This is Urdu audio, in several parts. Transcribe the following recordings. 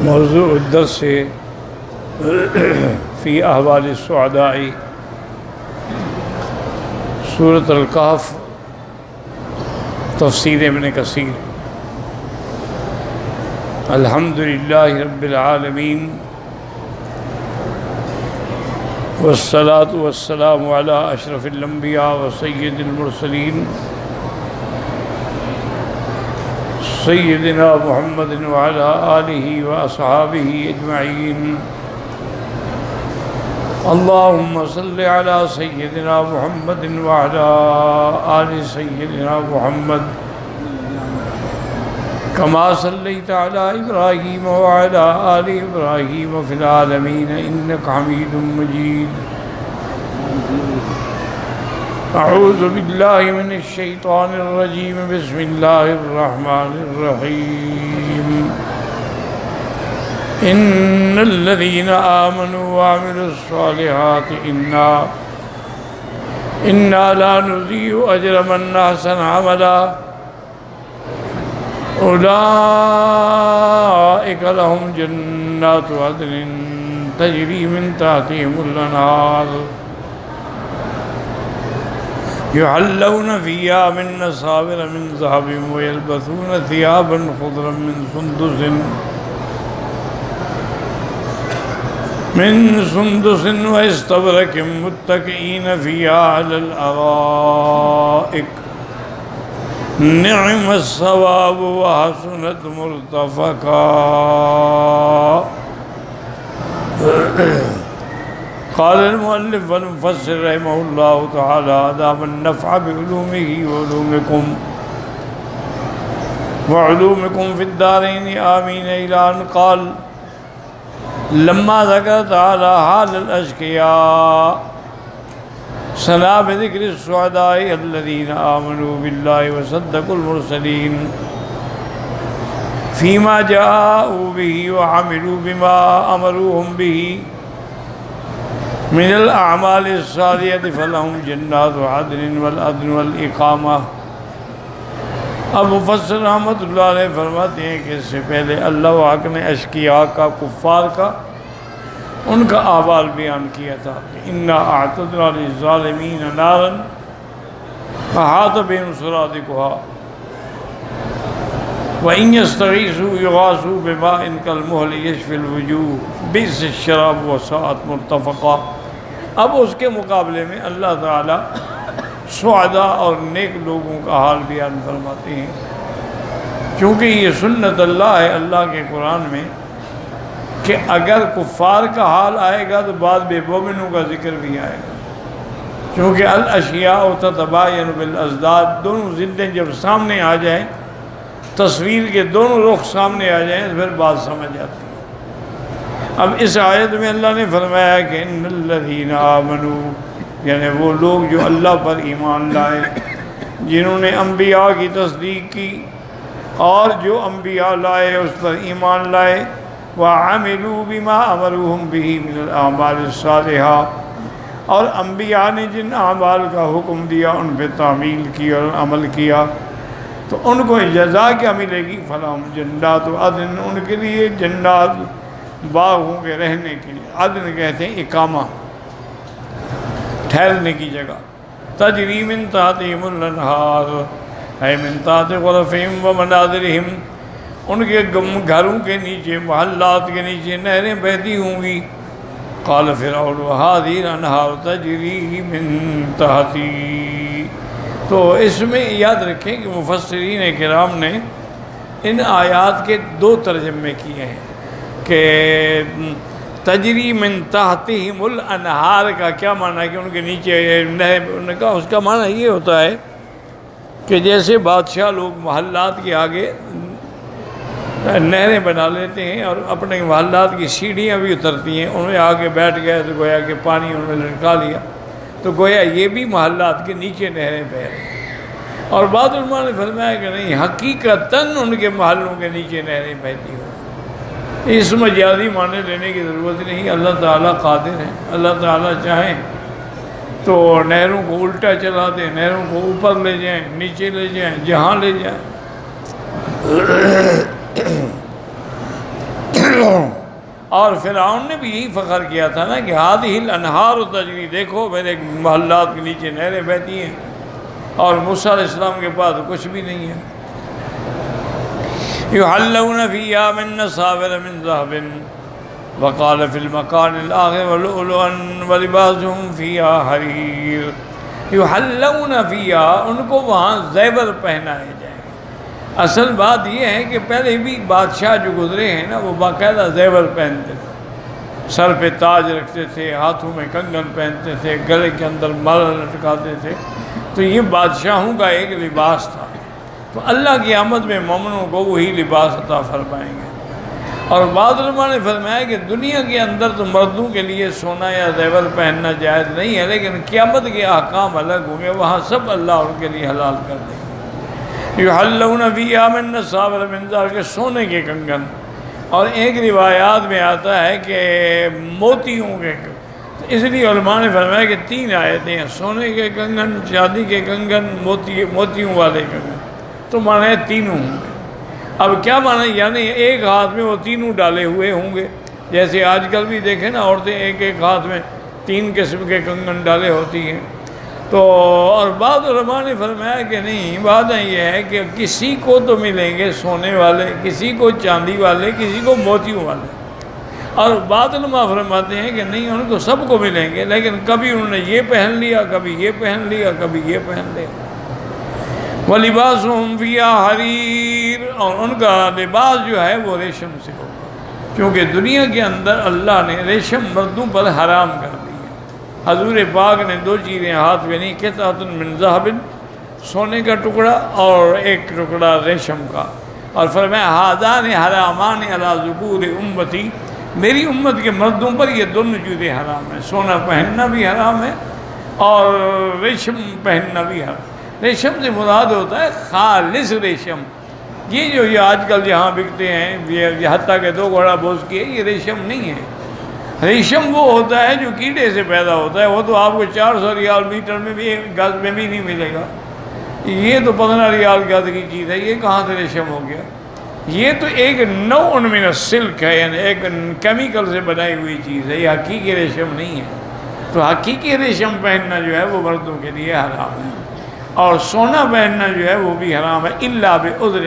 موضوع الدرس فی احوال السعداء سورۃ الکہف تفسیر ابن کثیر۔ الحمد للہ رب العالمین والصلاة والسلام علی اشرف الانبیاء وسید المرسلین سیدنا محمد وعلى آلہ واصحابہ اجمعین۔ اللہم صل علی سیدنا محمد وعلى آل سیدنا محمد کما صلیت علی ابراہیم وعلى آل ابراہیم فی العالمین انک حمید مجید۔ اعوذ باللہ من الشیطان الرجیم، بسم اللہ الرحمن الرحیم۔ ان الذین آمنوا وعملوا الصالحات انا لا نضیع اجر من احسن عملا اولئک لهم جنات عدن تجری من تحتهم الانہار يحلون فيها من أساور من ذهب ويلبسون ثيابا خضرا من سندس واستبرق متكئين فيها على الأرائك نعم الثواب وحسنت مرتفقا۔ قال المؤلف والمفسر رحمہ اللہ تعالی ادام النفع بعلومه وعلومكم في الدارين آمين إلى أن قال لما ذكر تعالى حال الأشقياء ثنى بذكر السعداء الذين آمنوا بالله وصدقوا المرسلين فيما جاءوا به وعملوا بما أمروهم به من الاعمال الصالحة فلهم جنات عدن والعدن والإقامة۔ اب مفسر رحمۃ اللہ علیہ فرماتے ہیں کہ اس سے پہلے اللہ پاک نے اشقیاء کا، کفار کا، ان کا احوال بیان کیا تھا کہ انا اعتدنا للظالمین نارا احاط بهم سرادقها وإن يستغيثوا يغاثوا بماء كالمهل يشفي الوجوه بئس الشراب وساءت مرتفقا۔ اب اس کے مقابلے میں اللہ تعالیٰ سعداء اور نیک لوگوں کا حال بیان فرماتے ہیں، کیونکہ یہ سنت اللہ ہے اللہ کے قرآن میں کہ اگر کفار کا حال آئے گا تو بعد میں مومنوں کا ذکر بھی آئے گا، کیونکہ الاشیاء تتباین بالازداد، دونوں ضدیں جب سامنے آ جائیں، تصویر کے دونوں رخ سامنے آ جائیں تو پھر بات سمجھ آتی ہے۔ اب اس آیت میں اللہ نے فرمایا کہ ان الذین آمنوا، یعنی وہ لوگ جو اللہ پر ایمان لائے، جنہوں نے انبیاء کی تصدیق کی اور جو انبیاء لائے اس پر ایمان لائے، وعملوا بما امروہم بہ من الاعمال الصالحہ، اور انبیاء نے جن اعمال کا حکم دیا ان پہ تعمیل کی اور عمل کیا، تو ان کو جزا کیا ملے گی؟ فلہم جنات عدن، ان کے لیے جنات باغ ہوں گے رہنے کے لیے۔ عدن کہتے ہیں اقامہ، ٹھہرنے کی جگہ۔ تجری من تحتہم الانہار اے من تحت غرفہم ومنازلہم، ان کے گھروں کے نیچے، محلات کے نیچے نہریں بہتی ہوں گی۔ قال فرعون وہذہ الانہار تجری من تحتی۔ تو اس میں یاد رکھیں کہ مفسرین کرام نے ان آیات کے دو ترجمے کیے ہیں کہ تجری من تحتہم الانہار کا کیا معنی ہے کہ ان کے نیچے نہر، ان کا اس کا معنی یہ ہوتا ہے کہ جیسے بادشاہ لوگ محلات کے آگے نہریں بنا لیتے ہیں اور اپنے محلات کی سیڑھیاں بھی اترتی ہیں، ان میں آگے بیٹھ گئے تو گویا کہ پانی ان میں لٹکا لیا، تو گویا یہ بھی محلات کے نیچے نہریں بہ رہی ہیں۔ اور بعض علماء نے فرمایا کہ نہیں، حقیقتاً ان کے محلوں کے نیچے نہریں بہتی ہوں۔ اس مجازی معنی لینے کی ضرورت نہیں، اللہ تعالیٰ قادر ہے، اللہ تعالیٰ چاہیں تو نہروں کو الٹا چلا دیں، نہروں کو اوپر لے جائیں، نیچے لے جائیں، جہاں لے جائیں۔ اور فرعون نے بھی یہی فخر کیا تھا نا کہ ہادہ الانہار تجری، دیکھو میرے محلات کے نیچے نہریں بہتی ہیں، اور موسیٰ علیہ السلام کے پاس کچھ بھی نہیں ہے۔ یحلون فیہا من اساور من ذہب وقال فی المکان الآخر لؤلؤا ولباسهم فیہا حریر۔ یحلون فیہا، ان کو وہاں زیور پہنائے جائیں۔ اصل بات یہ ہے کہ پہلے بھی بادشاہ جو گزرے ہیں نا وہ باقاعدہ زیور پہنتے تھے، سر پہ تاج رکھتے تھے، ہاتھوں میں کنگن پہنتے تھے، گلے کے اندر مالا لٹکاتے تھے، تو یہ بادشاہوں کا ایک لباس تھا۔ تو اللہ کی آمد میں مومنوں کو وہی لباس عطا فرمائیں گے۔ اور بعض علماء نے فرمایا کہ دنیا کے اندر تو مردوں کے لیے سونا یا زیور پہننا جائز نہیں ہے، لیکن قیامت کے احکام الگ ہوں گے، وہاں سب اللہ ان کے لیے حلال کر دیں گے۔ یحلون فیہا من اساور من ذہب، کے سونے کے کنگن، اور ایک روایات میں آتا ہے کہ موتیوں کے، اس لیے علماء نے فرمایا کہ 3 آیتیں ہیں، سونے کے کنگن، چاندی کے کنگن، موتیوں والے کنگن، تو معنی تینوں ہوں گے۔ اب کیا معنی؟ یعنی ایک ہاتھ میں وہ تینوں ڈالے ہوئے ہوں گے، جیسے آج کل بھی دیکھیں نا عورتیں ایک ایک ہاتھ میں 3 قسم کے کنگن ڈالے ہوتی ہیں۔ تو اور بعض علماء نے فرمایا کہ نہیں، بات یہ ہے کہ کسی کو تو ملیں گے سونے والے، کسی کو چاندی والے، کسی کو موتیوں والے، اور بعض علماء فرماتے ہیں کہ نہیں، ان کو سب کو ملیں گے، لیکن کبھی انہوں نے یہ پہن لیا، کبھی یہ پہن لیا، کبھی یہ پہن لیا۔ وَلِبَاسُهُمْ فِيهَا حَرِيرٌ، اور ان کا لباس جو ہے وہ ریشم سے ہوگا، کیونکہ دنیا کے اندر اللہ نے ریشم مردوں پر حرام کر دی ہے۔ حضور پاک نے 2 چیزیں ہاتھ میں نہیں، قطعۃ من ذہب، سونے کا ٹکڑا، اور ایک ٹکڑا ریشم کا، اور فرمایا ھذان حرامان علی ذکور امتی، میری امت کے مردوں پر یہ دونوں چیزیں حرام ہیں، سونا پہننا بھی حرام ہے اور ریشم پہننا بھی حرام۔ ریشم سے مراد ہوتا ہے خالص ریشم، یہ جو یہ آج کل جہاں بکتے ہیں، یہ حتیٰ کہ 2 گھوڑا بوجھ کے، یہ ریشم نہیں ہے۔ ریشم وہ ہوتا ہے جو کیڑے سے پیدا ہوتا ہے، وہ تو آپ کو 400 ریال میٹر میں بھی، گز میں بھی نہیں ملے گا۔ یہ تو 15 ریال گز کی چیز ہے، یہ کہاں سے ریشم ہو گیا؟ یہ تو ایک نوع من السلک ہے، یعنی ایک کیمیکل سے بنائی ہوئی چیز ہے، یہ حقیقی ریشم نہیں ہے۔ تو حقیقی ریشم پہننا جو ہے وہ مردوں کے لیے حرام ہے، اور سونا پہننا جو ہے وہ بھی حرام ہے، الا بعذر،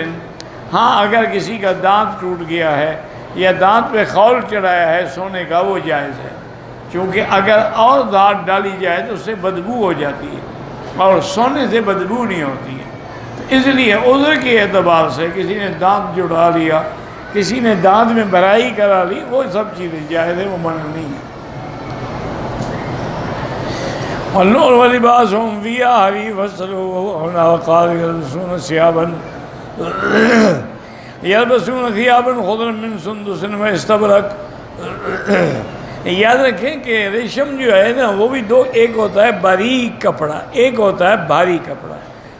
ہاں اگر کسی کا دانت ٹوٹ گیا ہے یا دانت پہ خول چڑھایا ہے سونے کا، وہ جائز ہے، کیونکہ اگر اور دانت ڈالی جائے تو اس سے بدبو ہو جاتی ہے، اور سونے سے بدبو نہیں ہوتی ہے۔ تو اس لیے عذر کے اعتبار سے کسی نے دانت جڑا لیا، کسی نے دانت میں برائی کرا لی، وہ سب چیزیں جائز ہے، وہ منع نہیں ہے۔ وَالنُّورُ وَلِبَاسُهُمْ فِيهَا حَرِيرٌ وَالسَّلْوَ وَقَالَ يَلْبَسُونَ ثِيَابًا خُضْرًا مِّن سُندُسٍ وَإِسْتَبْرَقٍ۔ یاد رکھیں کہ ریشم جو ہے نا وہ بھی 2، ایک ہوتا ہے باریک کپڑا، ایک ہوتا ہے بھاری کپڑا،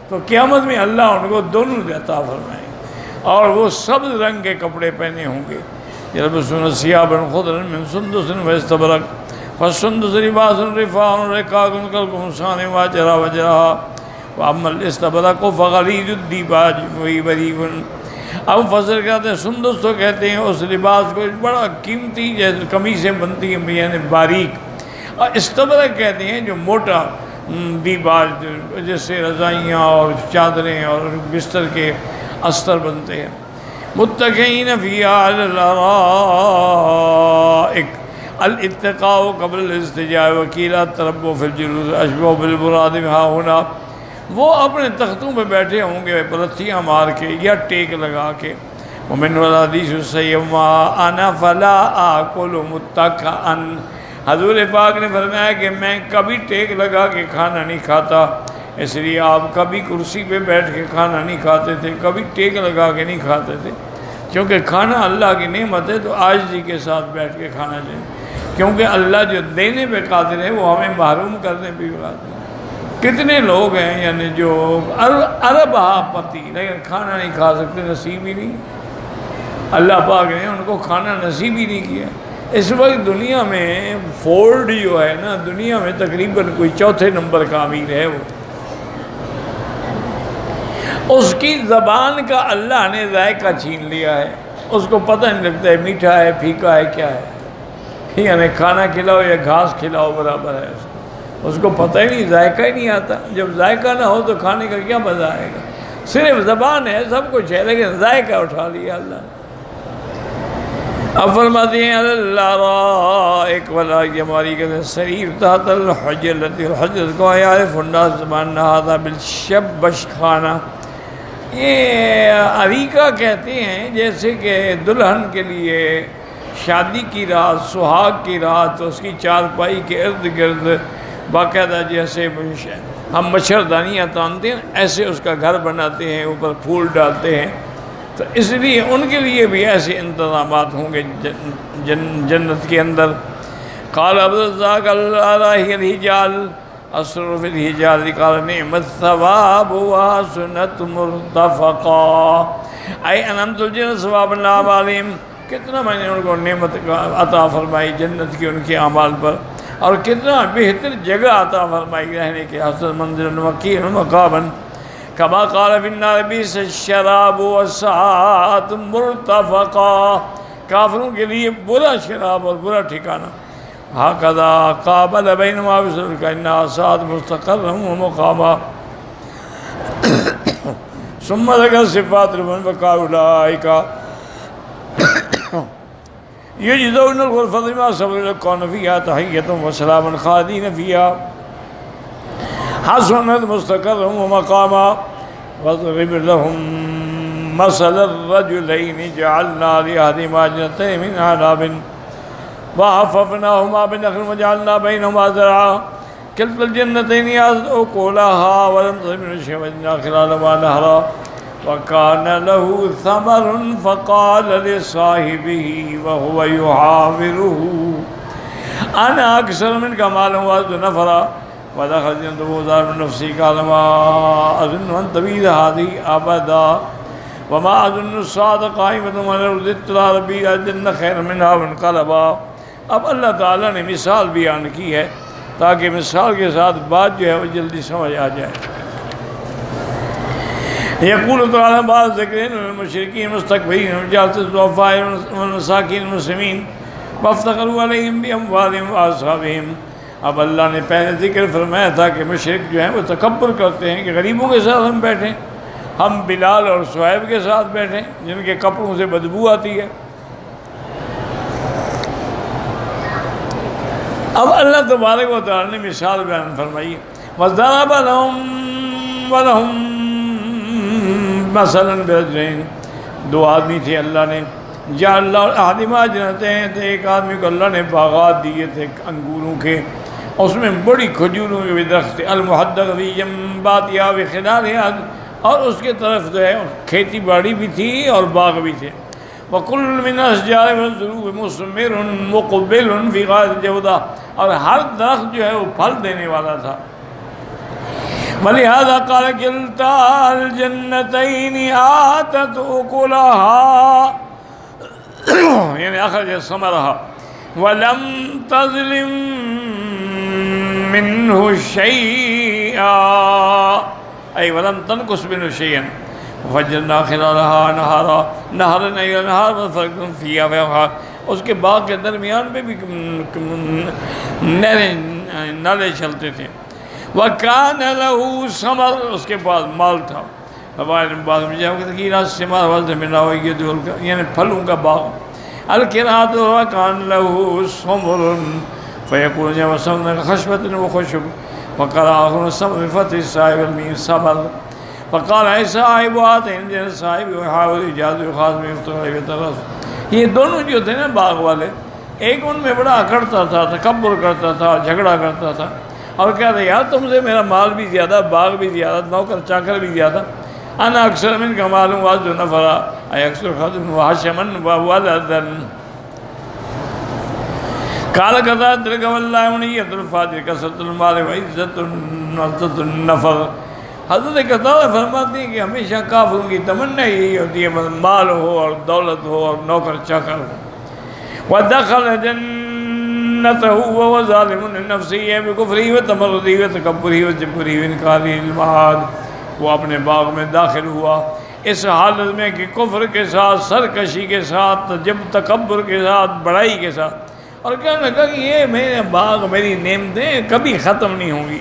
تو قیامت میں اللہ ان کو دونوں عطا فرمائیں گے، اور وہ سبز رنگ کے کپڑے پہنے ہوں گے۔ يَلْبَسُونَ ثِيَابًا خُضْرًا مِّن سُندُسٍ وَإِسْتَبْرَقٍ فالسندس لباس رفاع رقاق كالقمصان واجرا وجرا واما الاستبرق فغلیظ الدیباج وہی بریق۔ اب فسر کہتے ہیں سندس تو کہتے ہیں اس لباس کو بڑا قیمتی، جیسے قمیصیں بنتی ہیں یعنی باریک، اور استبرق کہتے ہیں جو موٹا دیباج، جس سے رضائیاں اور چادریں اور بستر کے استر بنتے ہیں۔ متکئین فیہا علی الارائک الاتقاء قبل الاستجاء وکیلا تربو فی الجلوس اشبہ بالبراد ہا ہونا، وہ اپنے تختوں پہ بیٹھے ہوں گے پلتھیاں مار کے یا ٹیک لگا کے۔ ومن والحدیث السیم انا فلا آکل متکئا، حضور پاک نے فرمایا کہ میں کبھی ٹیک لگا کے کھانا نہیں کھاتا، اس لیے آپ کبھی کرسی پہ بیٹھ کے کھانا نہیں کھاتے تھے، کبھی ٹیک لگا کے نہیں کھاتے تھے، کیونکہ کھانا اللہ کی نعمت ہے تو عاجزی کے ساتھ بیٹھ کے کھانا چاہیے، کیونکہ اللہ جو دینے پہ قادر ہے وہ ہمیں محروم کرنے پہ قادر ہے۔ کتنے لوگ ہیں یعنی جو عرب پتی لیکن کھانا نہیں کھا سکتے، نصیب ہی نہیں، اللہ پاک نے ان کو کھانا نصیب ہی نہیں کیا۔ اس وقت دنیا میں فورڈ جو ہے نا، دنیا میں تقریباً کوئی 4تھے نمبر کا امیر ہے، وہ اس کی زبان کا اللہ نے ذائقہ چھین لیا ہے، اس کو پتہ نہیں لگتا ہے میٹھا ہے پھیکا ہے کیا ہے، یعنی کھانا کھلاؤ یا گھاس کھلاؤ برابر ہے اس کو پتہ ہی نہیں، ذائقہ ہی نہیں آتا۔ جب ذائقہ نہ ہو تو کھانے کا کیا مزہ آئے گا؟ صرف زبان ہے، سب کچھ ہے، لیکن ذائقہ اٹھا لیا اللہ نے۔ اب فرماتے ہیں اللہ ایک والا یہ ہماری کہتے ہیں سریر تحت الحجرت، الحجرت کو یعرف الناس زبان هذا بالشبش خانہ، یہ عریقہ کہتے ہیں جیسے کہ دلہن کے لیے شادی کی رات، سہاگ کی رات، اس کی چارپائی کے ارد گرد باقاعدہ جیسے ہم مچھردانیاں تانتے ہیں ایسے اس کا گھر بناتے ہیں، اوپر پھول ڈالتے ہیں، تو اس لیے ان کے لیے بھی ایسے انتظامات ہوں گے جنت کے اندر۔ قال عبدالرزاق الراہی الحجال اسر فی الحجال قال نعم الثواب وحسنت مرتفقا، اے انعمت الجنت ثواب اللہ علیہم، کتنا میں نے ان کو نعمت عطا فرمائی جنت کی ان کے اعمال پر، اور کتنا بہتر جگہ عطا فرمائی رہنے کے، حسن منزل وقیع مقاما کما قال فی النار بئس الشراب وساءت مرتفقا، کافروں کے لیے برا شراب اور برا ٹھکانہ۔ ہکذا قابل بینہما بسرک انہا ساءت مستقرا ومقاما، ثم ذکر صفات لمن وقع اولئک یجزون الغرفۃ بما صبروا یلقون فیہا تحیۃ وسلام خالدین فیہا حسنت مستقرا ومقاما۔ واضرب لهم مثل الرجلين جعلنا لأحدهما جنتين من أعناب وحففناهما بنخل وجعلنا بينهما زرعا كلتا الجنتين آتت أكلها ولم تظلم منه شيئا وجعلنا خلالهما نهرا وكان له ثمر فقال لصاحبه وهو يحاوره أنا أكثر منك مالا وأعز نفرا ودخل جنته ظالما لنفسه قال ما أظن أن تبيد هذه أبدا وما أظن الساعة قائمة ولئن رددت إلى ربي لأجدن خيرا منها منقلبا۔ اب اللہ تعالیٰ نے مثال بیان کی ہے تاکہ مثال کے ساتھ بات جو ہے وہ جلدی سمجھ آ جائے۔ یقول تعالیٰ بعض ذکرین المشرکین مستکبرین وجعلت الضعفاء والمساکین المسلمین وافتقروا علیہم باموالہم واصحابہم۔ اب اللہ نے پہلے ذکر فرمایا تھا کہ مشرک جو ہیں وہ تکبر کرتے ہیں کہ غریبوں کے ساتھ ہم بیٹھیں، ہم بلال اور صہیب کے ساتھ بیٹھیں جن کے کپڑوں سے بدبو آتی ہے۔ اب اللہ تبارک و تعالی نے مثال بیان فرمائی، وَضَرَبَ لَهُمْ وَلَهُمْ مَثَلًا بِرَجُلَيْنِ، دو آدمی تھے اللہ نے جعل احدہما جنتین، ایک آدمی کو اللہ نے باغات دیے تھے انگوروں کے، اس میں بڑی کھجوروں کے بھی درخت تھے، المحدق فی جنباتہا بخلالہا، اور اس کے طرف جو ہے کھیتی باڑی بھی تھی اور باغ بھی تھے، وَكُلٌّ مِّنْ أَشْجَارِ وَالزُّرُوعِ مُثْمِرٌ مُقْبِلٌ فِي غَایَةِ الْجَوْدَةِ، اور ہر درخت جو ہے وہ پھل دینے والا تھا۔ وَلِهَذَا قَالَ كِلْتَا الْجَنَّتَيْنِ آتَتْ أُكُلَهَا، یعنی اخرج ثمرها وَلَمْ تَظْلِمْ مِنْهُ شَيْئًا، أي وَلَمْ تَنْقُصْ مِنْهُ شَيْئًا وَفَجَّرْنَا خِلَالَهَا نَهَرًا أَيْ أَنْهَارٌ فَلَكُمْ فِيهَا فَيَوْحَا، اس کے باغ کے درمیان میں بھی نالے چلتے تھے، وَكَانَ لَهُ ثَمَرٌ، اس کے بعد مال تھا، بعد میں جاؤ کہ ثمار والد منا ہو یہ دول کا یعنی پھلوں کا باغ، الکرات وَكَانَ لَهُ ثَمَرٌ فَيَكُونُ جَوَ ثَمَرٌ خَشْبَةٌ وَخُشُبٌ وَقَرَأَ آخَرُ ثَمَرٌ بِفَتْحِ الصَّاءِ وَالْمِيمِ ثَمَرٌ فقال اے صاحب آتین صاحب يحاول ایجاد خاص میں افتراء، یہ دونوں جو تھے نا باغ والے، ایک ان میں بڑا اکڑتا تھا، تکبر کرتا تھا، جھگڑا کرتا تھا، اور کہتا یار تم سے میرا مال بھی زیادہ، باغ بھی زیادہ، نوکر چاکر بھی زیادہ، انا اکثر من کا معلوم واضح نفرا اے اکثر خادم وحشمن وولدن قال کذا درک واللہ منیت الفاجر کثرت المال وعزت النفر۔ حضرت قتادہ فرماتے ہیں کہ ہمیشہ کافروں کی تمنا یہی ہوتی ہے مال ہو اور دولت ہو اور نوکر چاکر ہو۔ وَدَخَلَ جَنَّتَهُ وَهُوَ ظَالِمٌ لِنَفْسِهِ بِكُفْرِهِ وَتَمَرُّدِهِ وَتَكَبُّرِهِ وَجَبْرِهِ وَإِنْكَارِهِ الْمَعَادِ، وہ اپنے باغ میں داخل ہوا، اس حالت میں کہ کفر کے ساتھ، سرکشی کے ساتھ، جب تکبر کے ساتھ، بڑائی کے ساتھ، اور کہنے لگا کہ یہ میرے باغ، میری نعمتیں کبھی ختم نہیں ہوں گی۔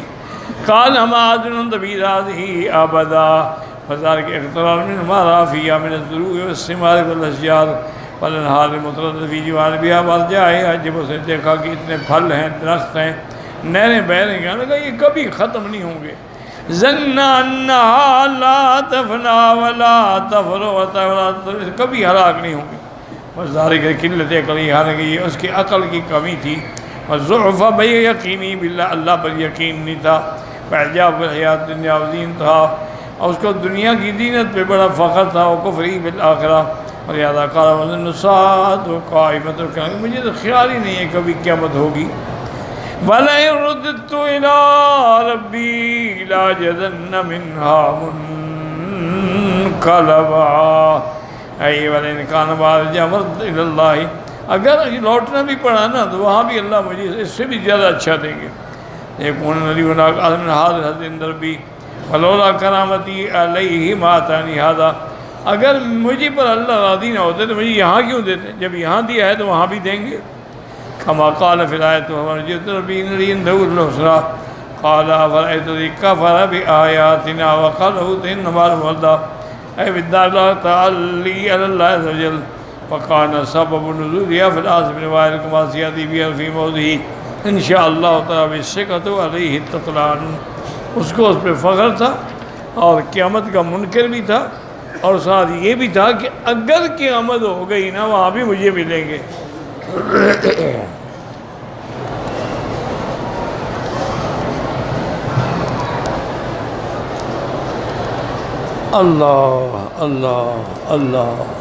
قال ہما عدن طبی ہی آبدا فضار کے اخترار من ہمارا فیا من الضروع والثمار والاشجار والانہار متردد فی جوانبہا وارجائہا، جب اسے دیکھا کہ اتنے پھل ہیں، درخت ہیں، نہریں بہہ رہی ہیں، کہنے لگا یہ کبھی ختم نہیں ہوں گے۔ ظن انہا لا تفنا ولا تفر، کبھی ہلاک نہیں ہوں گے۔ وذالک قلت عقلی، حالانکہ اس کی عقل کی کمی تھی، وضعف بے یقینی باللہ، اللہ پر یقین نہیں تھا، واعجاب الحیات دنیا وزین تھا، اور اس کو دنیا کی زینت پہ بڑا فخر تھا، وکفری بالآخرہ، اور لہذا قال وظن الساعۃ قائمۃ، مجھے تو خیال ہی نہیں ہے کبھی قیامت ہوگی۔ وَلَئِن رُدِدتُّ إِلَىٰ رَبِّي لَأَجِدَنَّ مِنْهَا مُنْقَلَبًا، اے وَلَئِن كَانَ مَعَ الْأَمْرِ إِلَى اللَّهِ، اگر لوٹنا بھی پڑا نا تو وہاں بھی اللہ مجھے اس سے بھی زیادہ اچھا دیں گے۔ يَكُونَ لِي هُنَاكَ أَحْسَنُ مِنْ هَٰذَا الْحَظِّ عِندَ رَبِّي وَلَوْلَا كَرَامَتِي عَلَيْهِ مَا آتَانِي هَٰذَا، اگر مجھے پر اللہ راضی نہ ہوتے تو مجھے یہاں کیوں دیتے، جب یہاں دیا ہے تو وہاں بھی دیں گے۔ كما قال في الآية وَمَرْجِعْتُ رَبِّي إِنَّ لِي عِندَهُ الْحُسْنَىٰ قَالَ أَفَرَأَيْتَ الَّذِي كَفَرَ بِآيَاتِنَا وَقَالَ لَأُوتِيَنَّ مَالًا وَوَلَدًا، أي بالدار لا تعلي على الله عز وجل، وكان سبب نزولها في الآية من رواية كما سيأتي بها في موضعه إن شاء الله تعالى بالثقة عليه التقلان۔ اس کو اس پہ فخر تھا اور قیامت کا منکر بھی تھا، اور ساتھ یہ بھی تھا کہ اگر قیامت ہو گئی نا وہاں بھی مجھے ملیں گے۔ اللہ اللہ اللہ